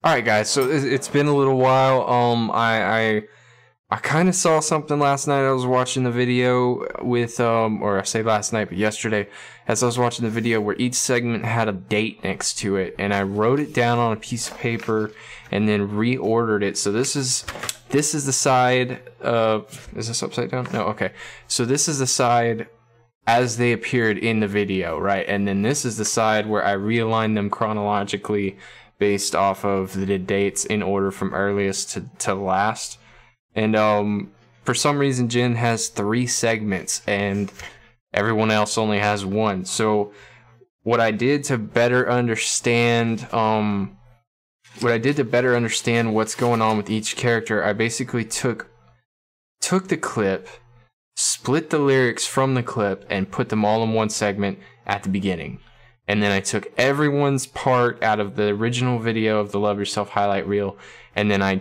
All right, guys. So it's been a little while. I kind of saw something last night. I was watching the video with or I say last night, but yesterday, as I was watching the video where each segment had a date next to it, and I wrote it down on a piece of paper and then reordered it. So this is the side of, is this upside down? No, okay. So this is the side as they appeared in the video, right? And then this is the side where I realigned them chronologically based off of the dates in order from earliest to last. And for some reason Jin has 3 segments and everyone else only has 1. So what I did to better understand what's going on with each character, I basically took the clip, split the lyrics from the clip, and put them all in one segment at the beginning. And then I took everyone's part out of the original video of the Love Yourself highlight reel, and then I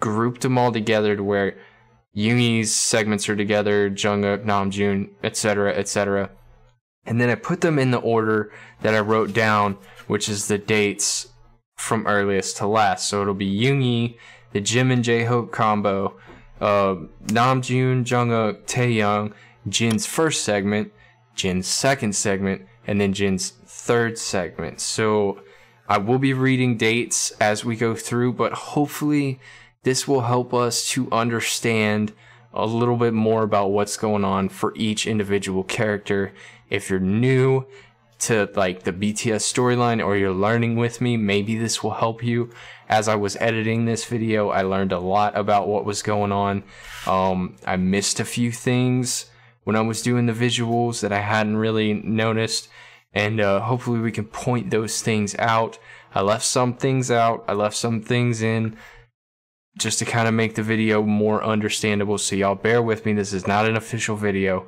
grouped them all together to where Yoongi's segments are together, Jungkook, Namjoon, etc., etc. And then I put them in the order that I wrote down, which is the dates from earliest to last. So it'll be Yoongi, the Jim and J-Hope combo, Namjoon, Jungkook, Taehyung, Jin's first segment, Jin's second segment, and then Jin's third segment. So I will be reading dates as we go through, but hopefully this will help us to understand a little bit more about what's going on for each individual character. If you're new to like the BTS storyline or you're learning with me, maybe this will help you. As I was editing this video, I learned a lot about what was going on. I missed a few things when I was doing the visuals that I hadn't really noticed, and hopefully we can point those things out. I left some things out, I left some things in, just to kind of make the video more understandable, so y'all bear with me. This is not an official video.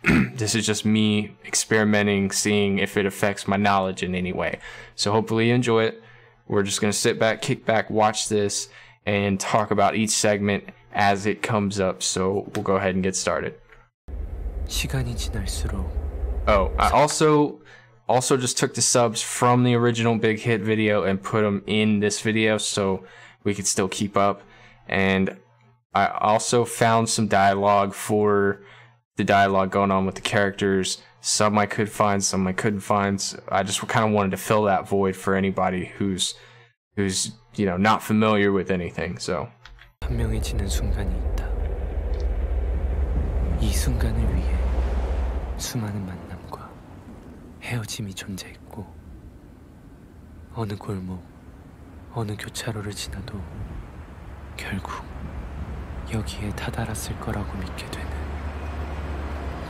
This is just me experimenting, seeing if it affects my knowledge in any way. So hopefully you enjoy it. We're just going to sit back, kick back, watch this, and talk about each segment as it comes up. So we'll go ahead and get started. Oh, I also just took the subs from the original Big Hit video and put them in this video so we could still keep up. And I also found some dialogue for the dialogue going on with the characters. Some I could find, some I couldn't find. So I just kind of wanted to fill that void for anybody who's you know, not familiar with anything. So 현명해지는 순간이 있다. 이 순간을 위해 수많은 만남과 헤어짐이 존재했고, 어느 골목, 어느 교차로를 지나도 결국 여기에 다다랐을 거라고 믿게 되는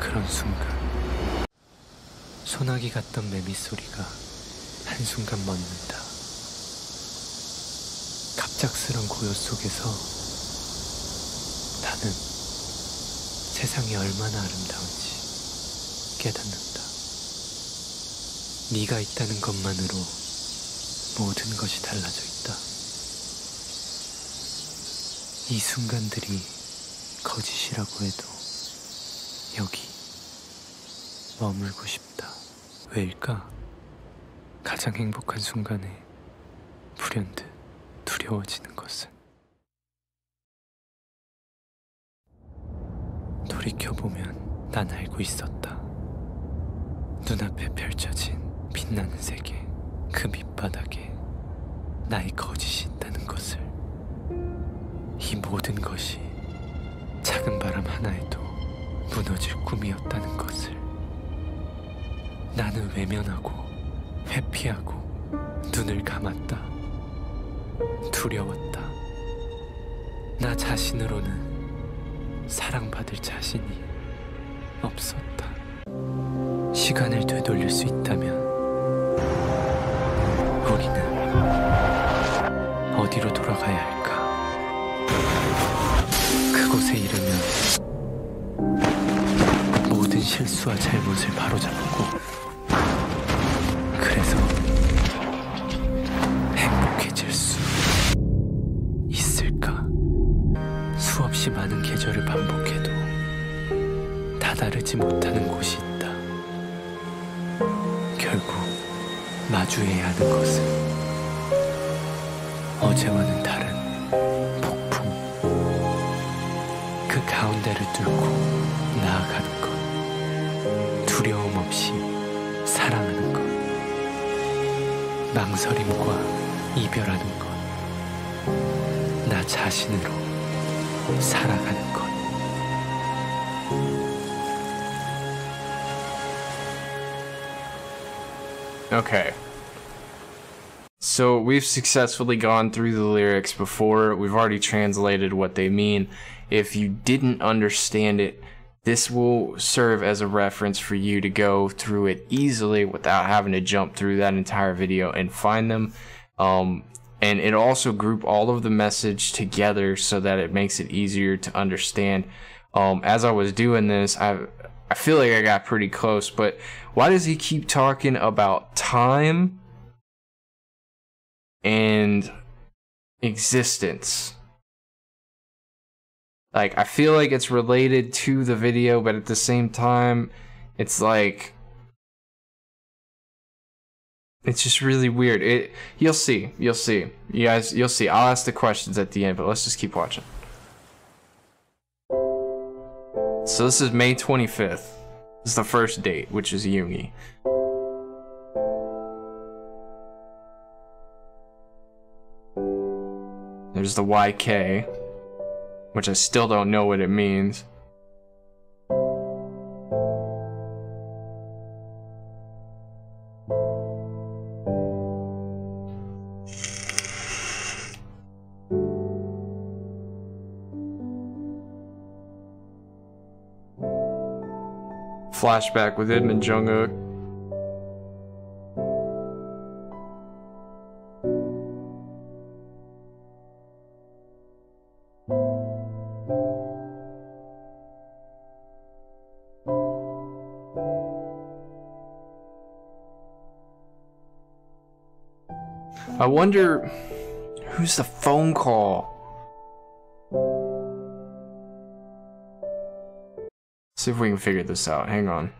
그런 순간. 소나기 같던 매미 소리가 한순간 멎는다. 갑작스런 고요 속에서 나는 세상이 얼마나 아름다운지 깨닫는다. 네가 있다는 것만으로 모든 것이 달라져 있다. 이 순간들이 거짓이라고 해도 여기 머물고 싶다. 왜일까? 가장 행복한 순간에 불현듯 두려워지는 것은. 돌이켜보면 난 알고 있었다. 눈앞에 펼쳐진 빛나는 세계, 그 밑바닥에 나의 거짓이 있다는 것을. 이 모든 것이 작은 바람 하나에도 무너질 꿈이었다는 것을. 나는 외면하고 회피하고 눈을 감았다. 두려웠다. 나 자신으로는 사랑받을 자신이 없었다. 시간을 되돌릴 수 있다면 우리는 어디로 돌아가야 할까? 그곳에 이르면 모든 실수와 잘못을 바로잡고, 그래서 행복해질 수 있을까? 수없이 많은 계절을 반복해도 다다르지 못하는 곳이 있다. 결국 마주해야 하는 것은 어제와는 다른 폭풍. 그 가운데를 뚫고 나아가는 것. 두려움 없이 사랑하는 것. 망설임과 이별하는 것. 나 자신으로 살아가는 것. Okay. So we've successfully gone through the lyrics before. We've already translated what they mean. If you didn't understand it, this will serve as a reference for you to go through it easily without having to jump through that entire video and find them. And it also group all of the message together so that it makes it easier to understand. As I was doing this, I feel like I got pretty close, but why does he keep talking about time and existence? Like, I feel like it's related to the video, but at the same time, it's like, it's just really weird. You'll see. You guys, you'll see. I'll ask the questions at the end, but let's just keep watching. So this is May 25th. This is the first date, which is Yoongi. There's the YK, which I still don't know what it means. Flashback with him and Jungkook. I wonder who's the phone call. See if we can figure this out. Hang on.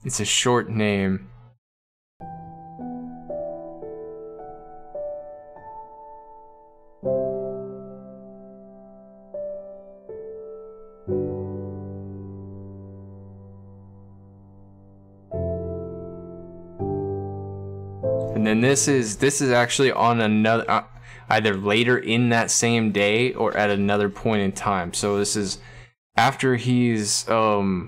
It's a short name. And then this is actually on another either later in that same day or at another point in time. So this is after he's got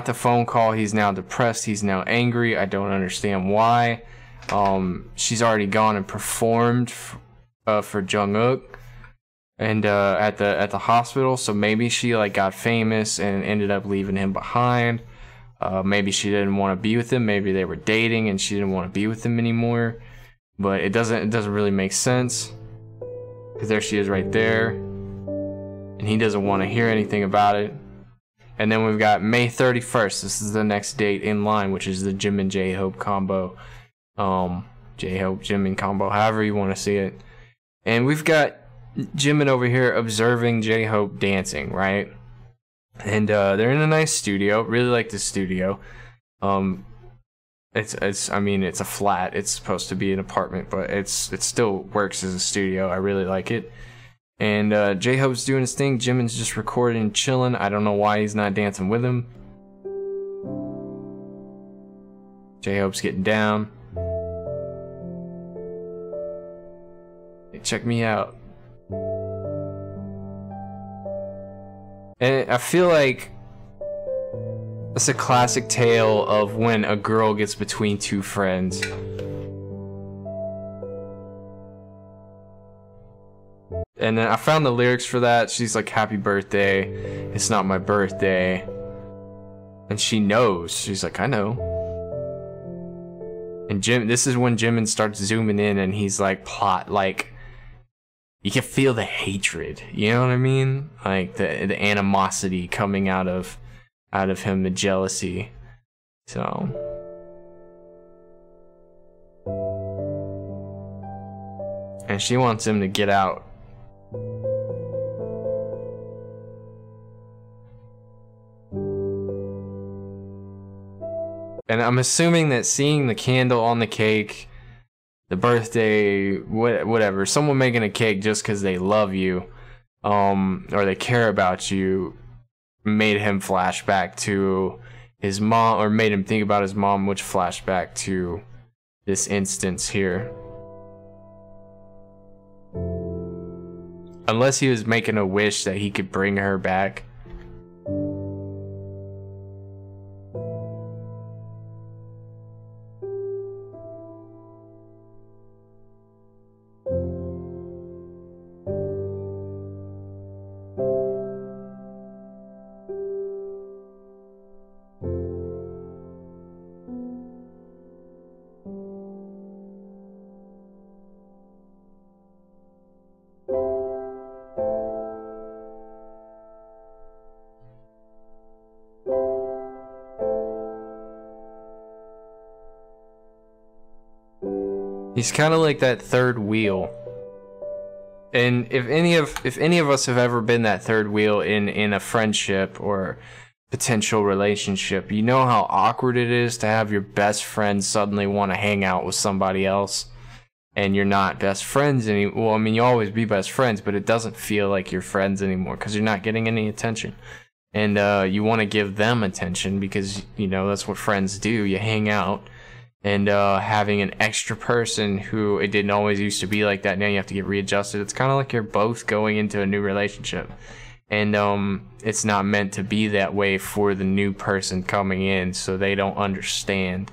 the phone call. He's now depressed, he's now angry. I don't understand why. She's already gone and performed for Jungkook and at the hospital, so maybe she like got famous and ended up leaving him behind. Maybe she didn't want to be with him. Maybe they were dating and she didn't want to be with him anymore. But it doesn't really make sense, because there she is right there, and he doesn't want to hear anything about it. And then we've got May 31st. This is the next date in line, which is the Jimin J-Hope combo. J-Hope Jimin combo, however you want to see it. And we've got Jimin over here observing J-Hope dancing, right? And they're in a nice studio. Really like the studio. I mean, it's a flat. It's supposed to be an apartment, but it still works as a studio. I really like it. And J-Hope's doing his thing. Jimin's just recording and chilling. I don't know why he's not dancing with him. J-Hope's getting down. Hey, check me out. And I feel like it's a classic tale of when a girl gets between two friends. And then I found the lyrics for that. She's like, "Happy birthday. It's not my birthday." And she knows. She's like, "I know." And this is when Jimin starts zooming in and he's like you can feel the hatred. You know what I mean? Like the animosity coming out of him, the jealousy. So and she wants him to get out. And I'm assuming that seeing the candle on the cake, the birthday, whatever, someone making a cake just because they love you, or they care about you, made him flash back to his mom, or made him think about his mom, which flashed back to this instance here. Unless he was making a wish that he could bring her back. He's kind of like that third wheel. And if any of us have ever been that third wheel in a friendship or potential relationship, you know how awkward it is to have your best friend suddenly want to hang out with somebody else, and you're not best friends anymore. Well, I mean, you always be best friends, but it doesn't feel like you're friends anymore because you're not getting any attention. And you want to give them attention because, you know, that's what friends do. You hang out. And having an extra person who it didn't always used to be like that, now you have to get readjusted. It's kind of like you're both going into a new relationship. And it's not meant to be that way for the new person coming in, so they don't understand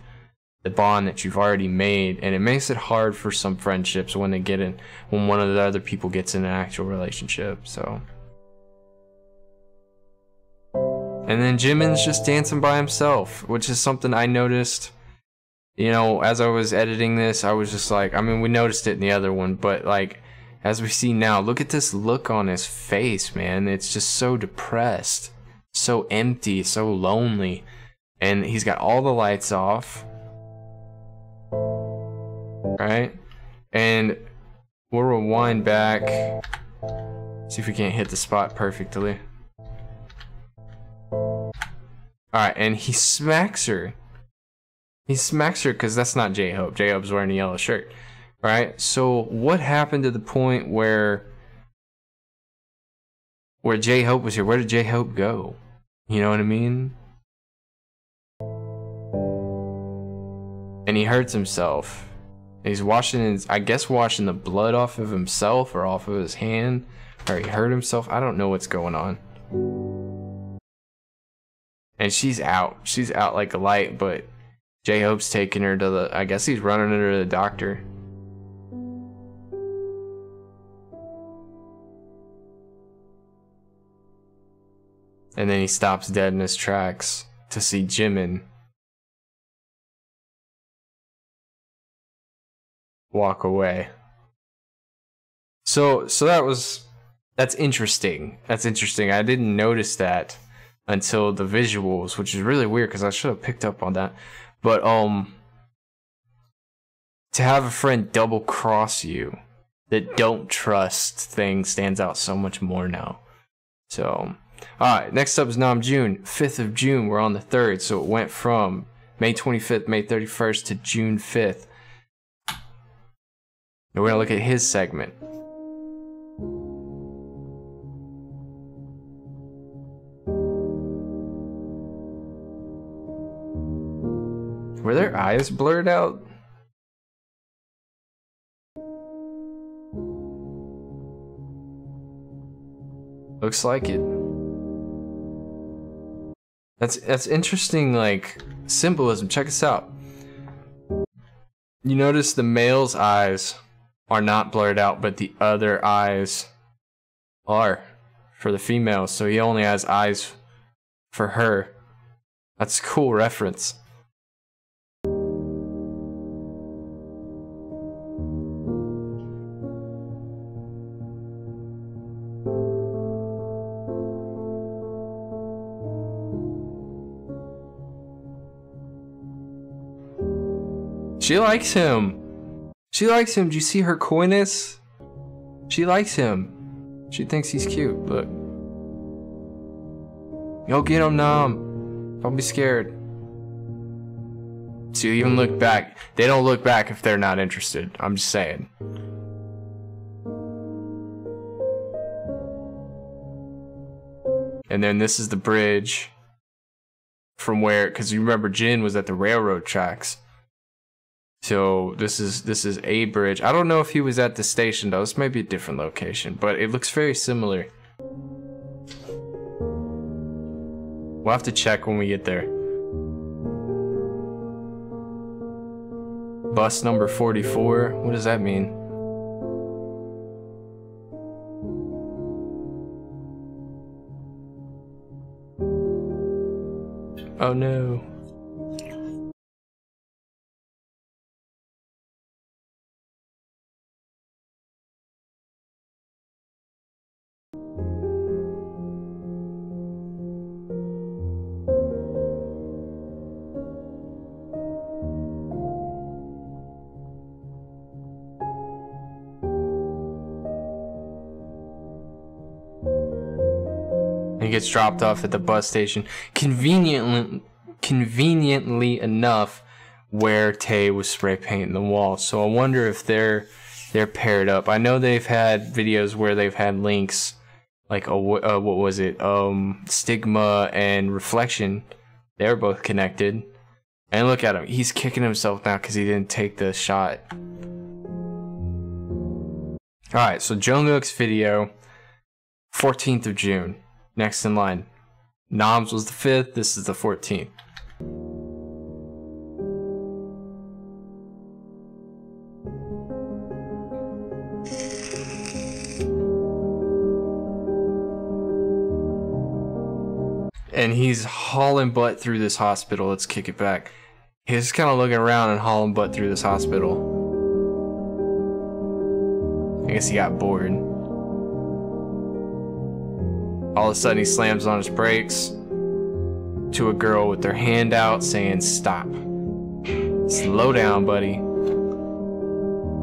the bond that you've already made. And it makes it hard for some friendships when they get in, when one of the other people gets in an actual relationship. So. And then Jimin's just dancing by himself, which is something I noticed. You know, as I was editing this, I was just like, I mean, we noticed it in the other one, but like, as we see now, look at this look on his face, man. It's just so depressed, so empty, so lonely. And he's got all the lights off. Right? And we'll rewind back. See if we can't hit the spot perfectly. Alright, and he smacks her. He smacks her because that's not J-Hope. J-Hope's wearing a yellow shirt, right? So what happened to the point where J-Hope was here? Where did J-Hope go? You know what I mean? And he hurts himself. He's washing his, I guess, washing the blood off of himself or off of his hand, or he hurt himself. I don't know what's going on. And she's out. She's out like a light, but J-Hope's taking her to the, I guess he's running her to the doctor. And then he stops dead in his tracks to see Jimin walk away. So that's interesting. That's interesting. I didn't notice that until the visuals, which is really weird because I should have picked up on that. But to have a friend double cross you that don't trust thing stands out so much more now. So, alright, next up is Namjoon, 5th of June. We're on the 3rd, so it went from May 25th, May 31st to June 5th. And we're gonna look at his segment. Were their eyes blurred out? Looks like it. That's interesting, like, symbolism. Check this out. You notice the male's eyes are not blurred out, but the other eyes are for the female, so he only has eyes for her. That's a cool reference. She likes him. She likes him. Do you see her coyness? She likes him. She thinks he's cute. Look. Go get him, Nam. Don't be scared. So you even look back. They don't look back if they're not interested. I'm just saying. And then this is the bridge from where, because you remember Jin was at the railroad tracks. So this is a bridge. I don't know if he was at the station though. This might be a different location, but it looks very similar. We'll have to check when we get there. Bus number 44. What does that mean? Oh no. He gets dropped off at the bus station. Conveniently enough, where Tae was spray painting the wall. So I wonder if they're paired up. I know they've had videos where they've had links, like what was it? Stigma and Reflection. They're both connected. And look at him. He's kicking himself now because he didn't take the shot. All right. So Jungkook's video, 14th of June. Next in line. Nam's was the 5th. This is the 14th. And he's hauling butt through this hospital. Let's kick it back. He's just kind of looking around and hauling butt through this hospital. I guess he got bored. All of a sudden he slams on his brakes to a girl with their hand out saying, "Stop. Slow down, buddy."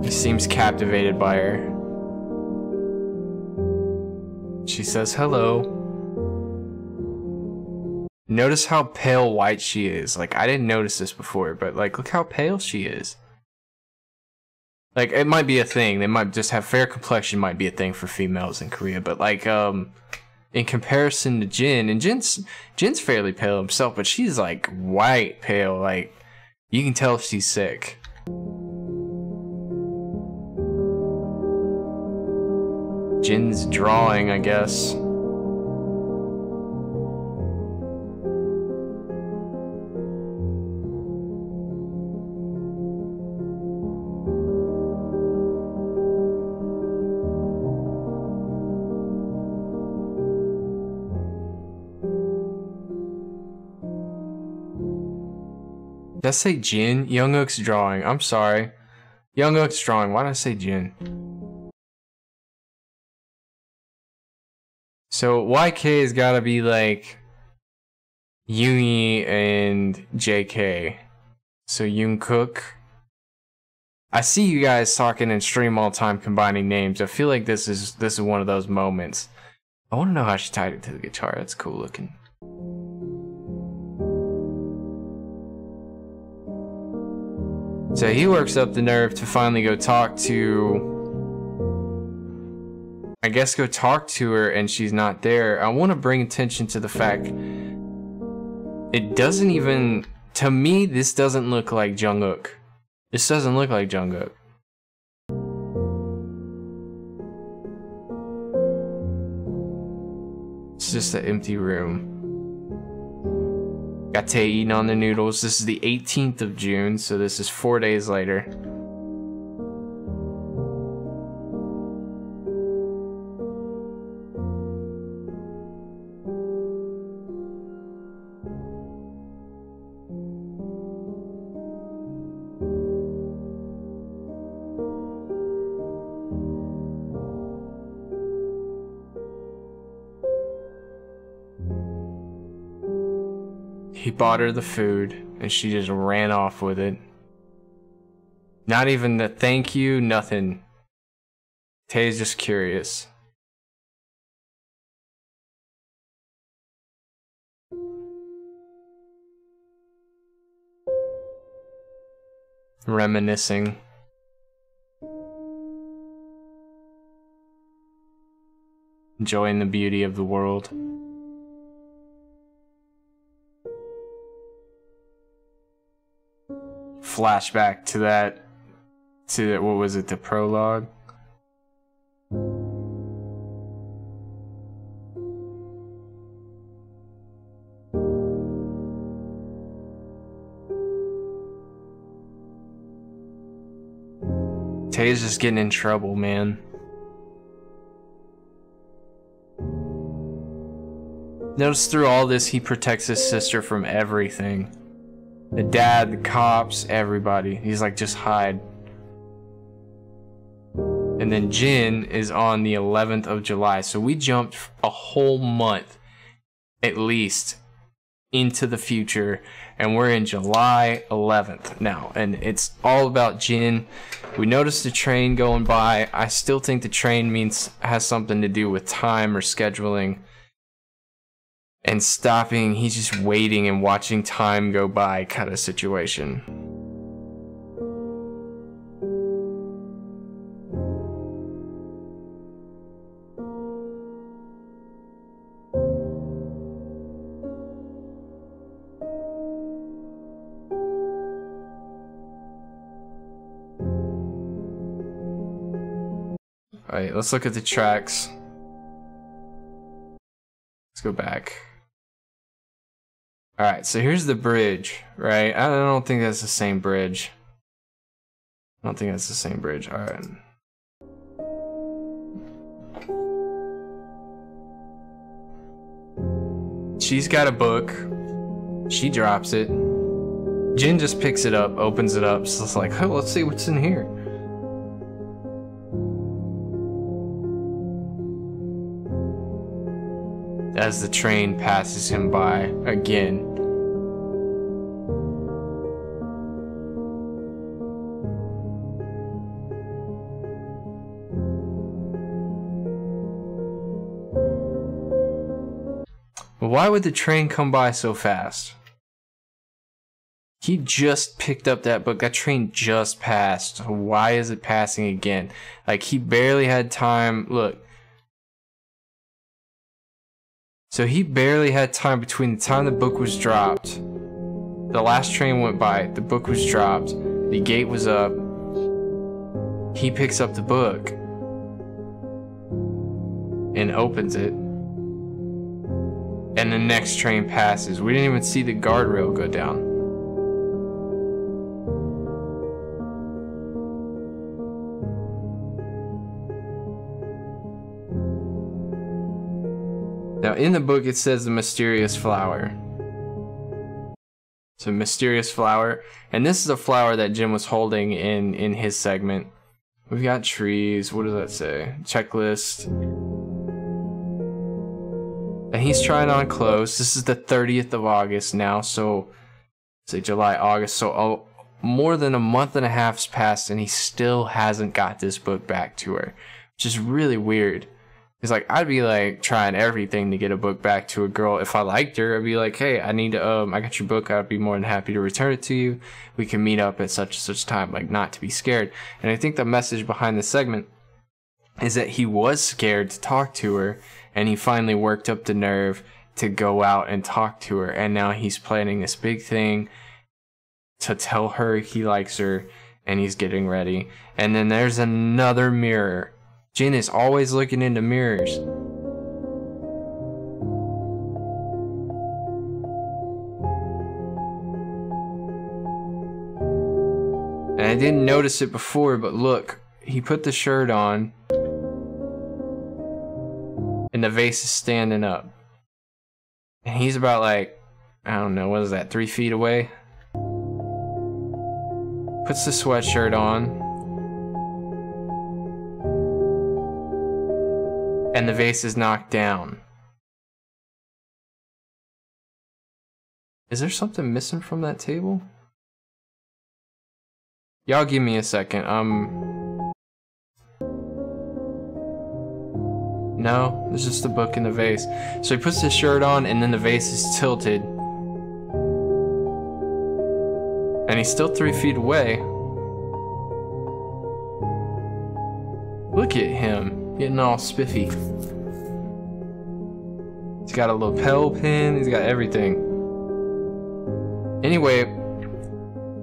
He seems captivated by her. She says hello. Notice how pale white she is. Like, I didn't notice this before, but like, look how pale she is. Like, it might be a thing. They might just have fair complexion might be a thing for females in Korea, but like, in comparison to Jin, and Jin's fairly pale himself, but she's like white pale. Like, you can tell she's sick. Jin's drawing, I guess. Did I say Jin? Jungkook's drawing. I'm sorry. Jungkook's drawing. Why did I say Jin? So YK has got to be like Yoongi and JK. So Jungkook. I see you guys talking in stream all the time, combining names. I feel like this is one of those moments. I want to know how she tied it to the guitar. That's cool looking. So he works up the nerve to finally go talk to... I guess go talk to her, and she's not there. I want to bring attention to the fact... It doesn't even... To me, this doesn't look like Jungkook. This doesn't look like Jungkook. It's just an empty room. Got Tae eating on the noodles. This is the 18th of June, so this is 4 days later. He bought her the food, and she just ran off with it. Not even the thank you, nothing. Tae's just curious. Reminiscing. Enjoying the beauty of the world. Flashback to that, what was it, the prologue? Tae's just getting in trouble, man. Notice through all this, he protects his sister from everything. The dad, the cops, everybody. He's like, just hide. And then Jin is on the 11th of July. So we jumped a whole month, at least, into the future. And we're in July 11th now. And it's all about Jin. We noticed the train going by. I still think the train has something to do with time or scheduling. And stopping, he's just waiting and watching time go by kind of situation. Alright, let's look at the tracks. Let's go back. Alright, so here's the bridge, right? I don't think that's the same bridge. I don't think that's the same bridge. Alright. She's got a book. She drops it. Jin just picks it up, opens it up. So it's like, oh, let's see what's in here. As the train passes him by again. Why would the train come by so fast? He just picked up that book. That train just passed. Why is it passing again? Like, he barely had time. Look. So he barely had time between the time the book was dropped. The last train went by. The book was dropped. The gate was up. He picks up the book. And opens it. And the next train passes. We didn't even see the guardrail go down. Now in the book it says the mysterious flower. So mysterious flower. And this is a flower that Jim was holding in his segment. We've got trees. What does that say? Checklist. And he's trying on clothes. This is the 30th of August now. So say July, August. So more than a month and a half's passed and he still hasn't got this book back to her. Which is really weird. It's like, I'd be like trying everything to get a book back to a girl. If I liked her, I'd be like, hey, I need to, I got your book. I'd be more than happy to return it to you. We can meet up at such and such time, like not to be scared. And I think the message behind the segment is that he was scared to talk to her and he finally worked up the nerve to go out and talk to her. And now he's planning this big thing to tell her he likes her and he's getting ready. And then there's another mirror. Jin is always looking into mirrors. And I didn't notice it before, but look, he put the shirt on and the vase is standing up. And he's about like, I don't know, what is that, 3 feet away? Puts the sweatshirt on. And the vase is knocked down. Is there something missing from that table? Y'all give me a second. No, there's just a book in the vase. So he puts his shirt on and then the vase is tilted. And he's still 3 feet away. Look at him getting all spiffy. He's got a lapel pin. He's got everything. Anyway,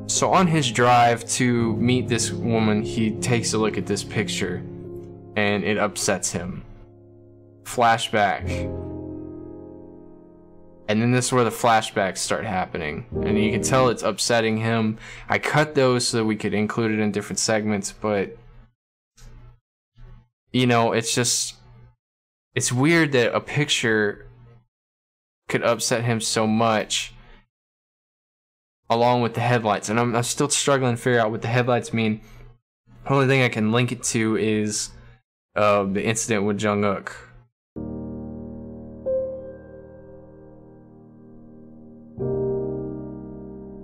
so on his drive to meet this woman, he takes a look at this picture and it upsets him. Flashback. And then this is where the flashbacks start happening. And you can tell it's upsetting him. I cut those so that we could include it in different segments, but you know, it's weird that a picture could upset him so much along with the headlights. And I'm still struggling to figure out what the headlights mean. The only thing I can link it to is the incident with Jungkook.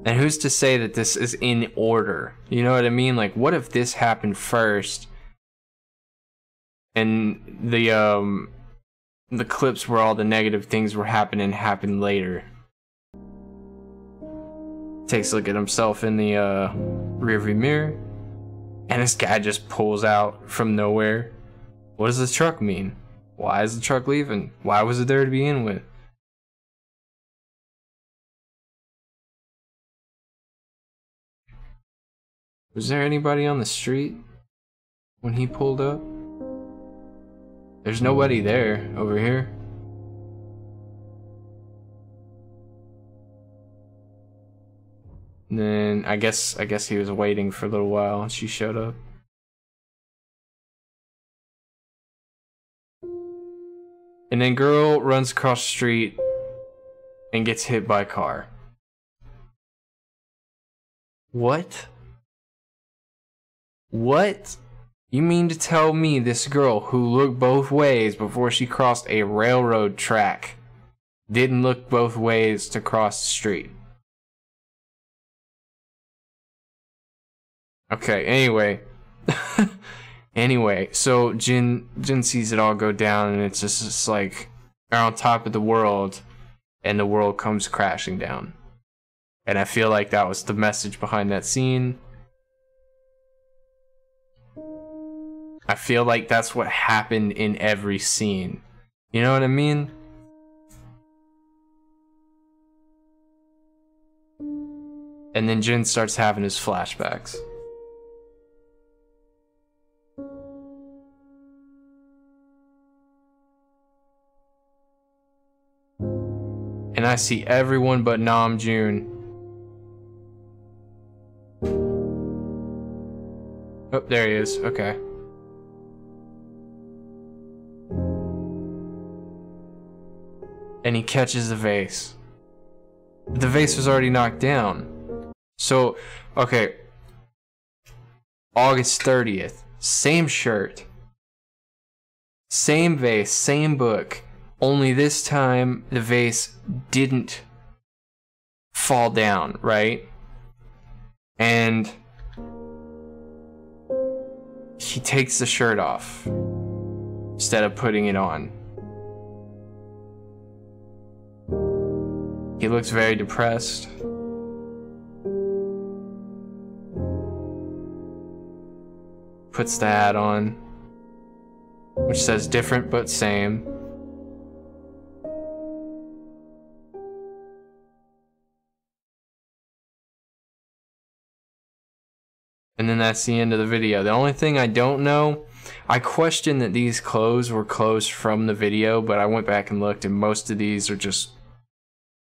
And who's to say that this is in order? You know what I mean? Like, what if this happened first and the clips where all the negative things were happening happened later? Takes a look at himself in the rearview mirror, and this guy just pulls out from nowhere. What does this truck mean? Why is the truck leaving? Why was it there to begin with? Was there anybody on the street when he pulled up? There's nobody there over here. And then I guess he was waiting for a little while and she showed up. And then girl runs across the street and gets hit by a car. What? What? You mean to tell me this girl who looked both ways before she crossed a railroad track didn't look both ways to cross the street? Okay, anyway. Anyway, so Jin sees it all go down, and it's just like they're on top of the world and the world comes crashing down. And I feel like that was the message behind that scene. I feel like that's what happened in every scene. You know what I mean? And then Jin starts having his flashbacks. And I see everyone but Namjoon. Oh, there he is. Okay. And he catches the vase. The vase was already knocked down. So, okay. August 30th. Same shirt. Same vase. Same book. Only this time, the vase didn't fall down, right? And he takes the shirt off instead of putting it on. He looks very depressed. Puts the hat on, which says different but same. And then that's the end of the video. The only thing I don't know, I question that these clothes were clothes from the video, but I went back and looked and most of these are just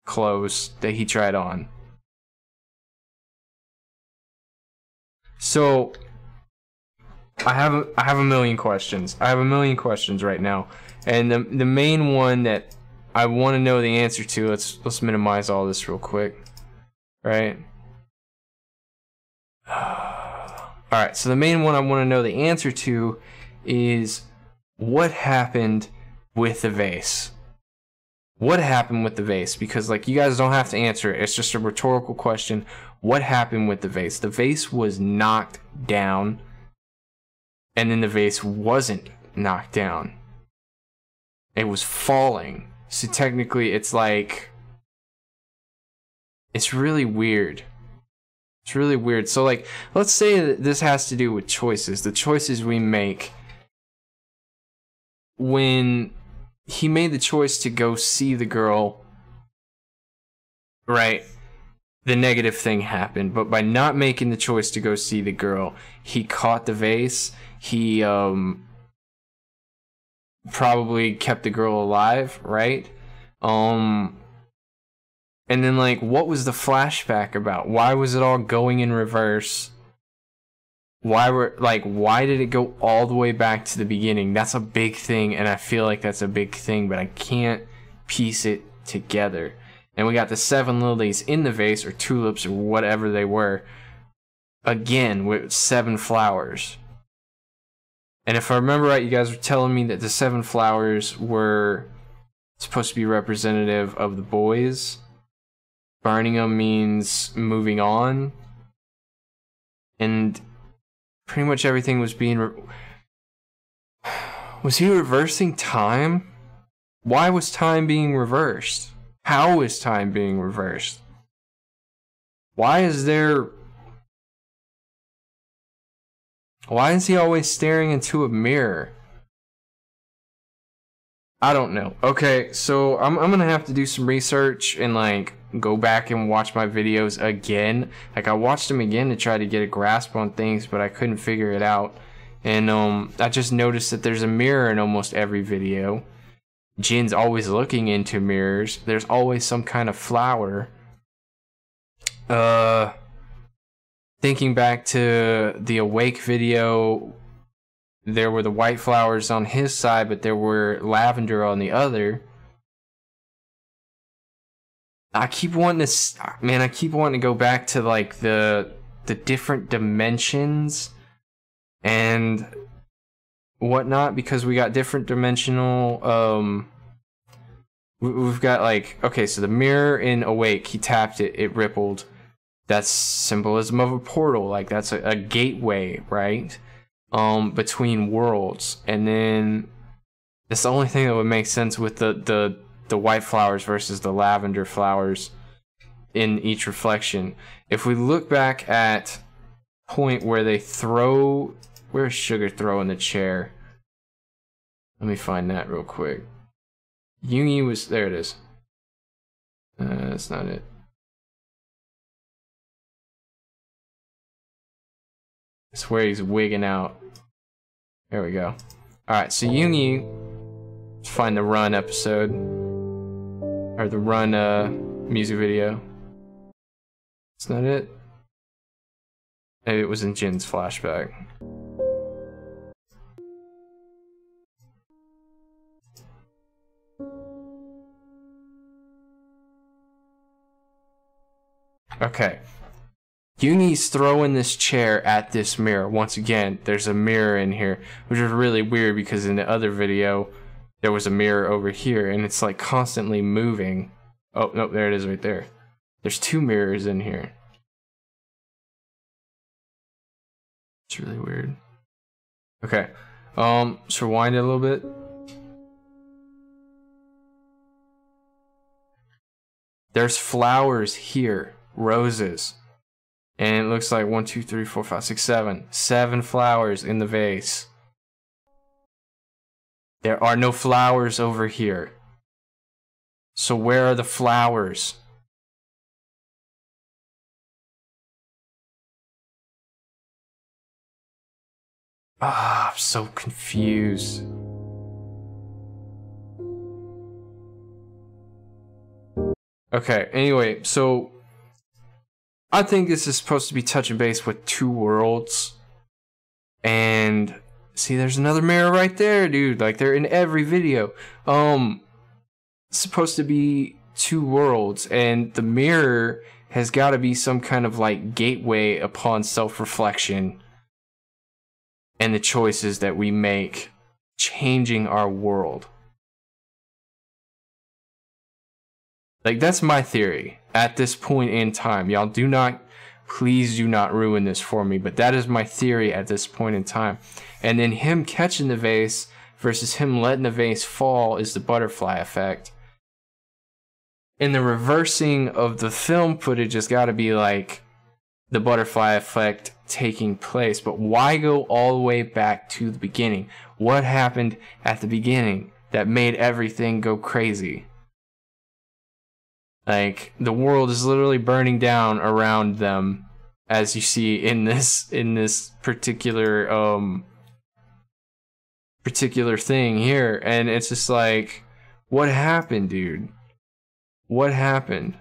clothes that he tried on. So I have a million questions. I have a million questions right now. And the main one that I want to know the answer to, let's minimize all this real quick. Right? Alright, so the main one I want to know the answer to is what happened with the vase? What happened with the vase? Because, like, you guys don't have to answer it. It's just a rhetorical question. What happened with the vase? The vase was knocked down, and then the vase wasn't knocked down. It was falling. So technically, it's like... It's really weird. It's really weird. So, like, let's say that this has to do with choices. The choices we make when he made the choice to go see the girl, right, the negative thing happened. But by not making the choice to go see the girl, he caught the vase. He probably kept the girl alive, right? And then, like, what was the flashback about? Why was it all going in reverse? Why did it go all the way back to the beginning? That's a big thing, and I feel like that's a big thing, but I can't piece it together. And we got the 7 lilies in the vase, or tulips, or whatever they were, again, with 7 flowers. And if I remember right, you guys were telling me that the 7 flowers were supposed to be representative of the boys. Burning them means moving on. And pretty much everything was being... Was he reversing time? Why was time being reversed? How is time being reversed? Why is he always staring into a mirror? I don't know. Okay, so I'm gonna have to do some research and like go back and watch my videos again. Like, I watched them again to try to get a grasp on things, but I couldn't figure it out. And I just noticed that there's a mirror in almost every video. Jin's always looking into mirrors. There's always some kind of flower. Thinking back to the Awake video, there were the white flowers on his side, but there were lavender on the other. I keep wanting to go back to like the different dimensions and whatnot, because we got different dimensional we've got, like, okay, so the mirror in Awake, he tapped it, it rippled. That's symbolism of a portal, like that's a gateway, right, between worlds. And then that's the only thing that would make sense with the white flowers versus the lavender flowers in each reflection. If we look back at point where they throw, where's Sugar throwing the chair? Let me find that real quick. Yoongi was, there it is. That's not it. It's where he's wigging out. There we go. Alright, so Yoongi, let's find the Run episode. Or the Run music video. It's not it? Maybe it was in Jin's flashback. Okay. Yoongi's throwing this chair at this mirror. Once again, there's a mirror in here, which is really weird because in the other video, there was a mirror over here, and it's like constantly moving. Oh, no, there it is right there. There's 2 mirrors in here. It's really weird. Okay, let's rewind it a little bit. There's flowers here, roses. And it looks like 1, 2, 3, 4, 5, 6, 7. 7 flowers in the vase. There are no flowers over here. So where are the flowers? Ah, I'm so confused. Okay, anyway, so I think this is supposed to be touching base with 2 worlds. And see, there's another mirror right there, dude. Like, they're in every video. It's supposed to be 2 worlds, and the mirror has got to be some kind of like gateway upon self-reflection and the choices that we make changing our world. Like, that's my theory at this point in time. Y'all do not, please do not ruin this for me, but that is my theory at this point in time. And then him catching the vase versus him letting the vase fall is the butterfly effect. And the reversing of the film footage has got to be like the butterfly effect taking place. But why go all the way back to the beginning? What happened at the beginning that made everything go crazy? Like, the world is literally burning down around them, as you see in this particular thing here, and it's just like, what happened, dude? What happened?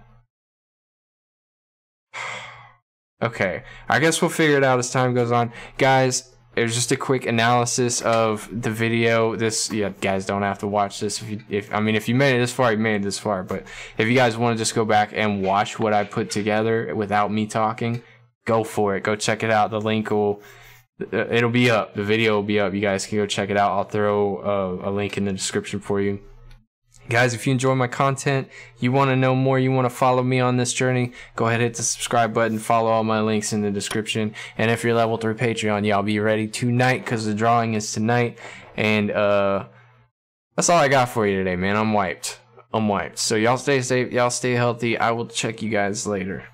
Okay, I guess we'll figure it out as time goes on, guys. It was just a quick analysis of the video. Guys don't have to watch this. If you made it this far, you made it this far. But if you guys want to just go back and watch what I put together without me talking, go for it. Go check it out. The link it'll be up. The video will be up. You guys can go check it out. I'll throw a link in the description for you. Guys, if you enjoy my content, you want to know more, you want to follow me on this journey, go ahead and hit the subscribe button, follow all my links in the description. And if you're level 3 Patreon, y'all be ready tonight, because the drawing is tonight. And that's all I got for you today, man. I'm wiped. So y'all stay safe, y'all stay healthy. I will check you guys later.